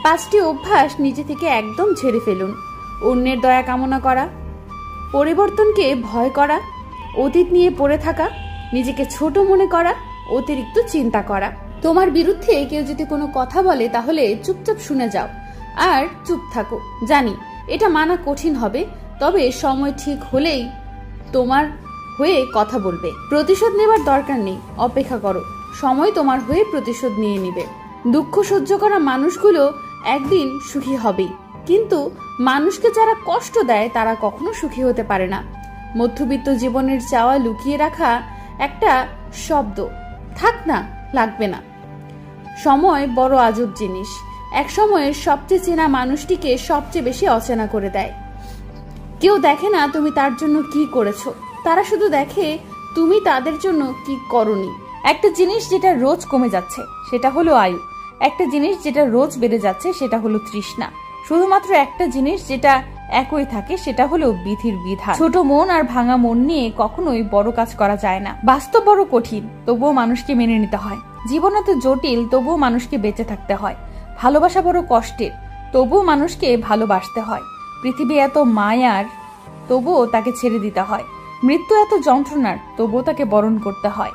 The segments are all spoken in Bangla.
5টি অভ্যাস নিজে থেকে একদম ছেড়ে ফেলুন। অন্যের দয়া কামনা করা, পরিবর্তনকে ভয় করা, অতীত নিয়ে পড়ে থাকা, নিজেকে ছোট মনে করা, অতিরিক্ত চিন্তা করা। তোমার বিরুদ্ধে কেউ যদি কোনো কথা বলে তাহলে চুপচাপ শুনে যাও আর চুপ থাকো। জানি এটা মানা কঠিন হবে, তবে সময় ঠিক হলেই তোমার হয়ে কথা বলবে। প্রতিশোধ নেবার দরকার নেই, অপেক্ষা করো, সময় তোমার হয়ে প্রতিশোধ নিয়ে নিবে। দুঃখ সহ্য করা মানুষগুলো একদিন সুখী হবেই, কিন্তু মানুষকে যারা কষ্ট দেয় তারা কখনো সুখী হতে পারে না। মধ্যবিত্ত জীবনের চাওয়া লুকিয়ে রাখা একটা শব্দ, থাক না, লাগবে না। সময় বড় আজব জিনিস, এক সময়ের সবচেয়ে চেনা মানুষটিকে সবচেয়ে বেশি অচেনা করে দেয়। কেউ দেখে না তুমি তার জন্য কি করেছো, তারা শুধু দেখে তুমি তাদের জন্য কি করনি। একটা জিনিস যেটা রোজ কমে যাচ্ছে সেটা হলো আয়ু, একটা জিনিস যেটা রোজ বেড়ে যাচ্ছে সেটা হলো তৃষ্ণা, শুধুমাত্র একটা জিনিস যেটা একই থাকে সেটা হলো বিধির বিধান। ছোট মন আর ভাঙা মন নিয়ে কখনোই বড় কাজ করা যায় না। বাস্তব বড় কঠিন, তবুও মানুষকে মেনে নিতে হয়। জীবন এত জটিল, তবুও মানুষকে বেঁচে থাকতে হয়। ভালোবাসা বড় কষ্টের, তবুও মানুষকে ভালোবাসতে হয়। পৃথিবী এত মায়ার, তবুও তাকে ছেড়ে দিতে হয়। মৃত্যু এত যন্ত্রণার, তবুও তাকে বরণ করতে হয়।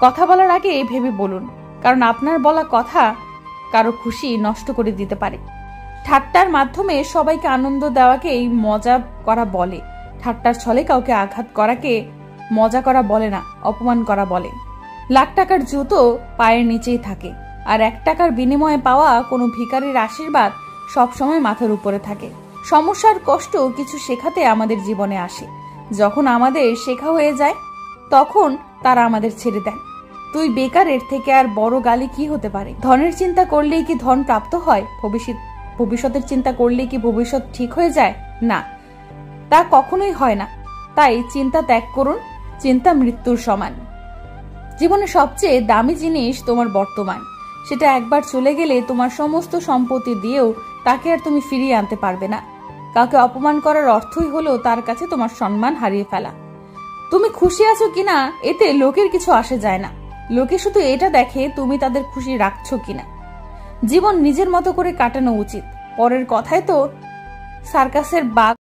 কথা বলার আগে ভেবে বলুন, কারণ আপনার বলা কথা কারো খুশি নষ্ট করে দিতে পারে। ঠাট্টার মাধ্যমে সবাইকে আনন্দ দেওয়াকেই মজা করা বলে, ঠাট্টার ছলে কাউকে আঘাত করাকে মজা করা বলে না, অপমান করা বলে। লাখ টাকার জুতো পায়ের নিচেই থাকে, আর 1 টাকার বিনিময়ে পাওয়া কোনো ভিখারির আশীর্বাদ সবসময় মাথার উপরে থাকে। সমস্যার কষ্ট কিছু শেখাতে আমাদের জীবনে আসে, যখন আমাদের শেখা হয়ে যায় তখন তারা আমাদের ছেড়ে দেন। তুই বেকার, এর থেকে আর বড় গালি কি হতে পারে? ধনের চিন্তা করলেই কি ধন প্রাপ্ত হয়? ভবিষ্যতের চিন্তা করলেই কি ভবিষ্যৎ ঠিক হয়ে যায়? না, তা কখনোই হয় না। তাই চিন্তা ত্যাগ করুন, চিন্তা মৃত্যুর সমান। জীবনে সবচেয়ে দামি জিনিস তোমার বর্তমান, সেটা একবার চলে গেলে তোমার সমস্ত সম্পত্তি দিয়েও তাকে আর তুমি ফিরিয়ে আনতে পারবে না। কাউকে অপমান করার অর্থই হলো তার কাছে তোমার সম্মান হারিয়ে ফেলা। তুমি খুশি আছো কিনা এতে লোকের কিছু আসে যায় না, লোকে শুধু এটা দেখে তুমি তাদের খুশি রাখছো কিনা। জীবন নিজের মতো করে কাটানো উচিত। পরের কথায় তো সার্কাসের বাঘ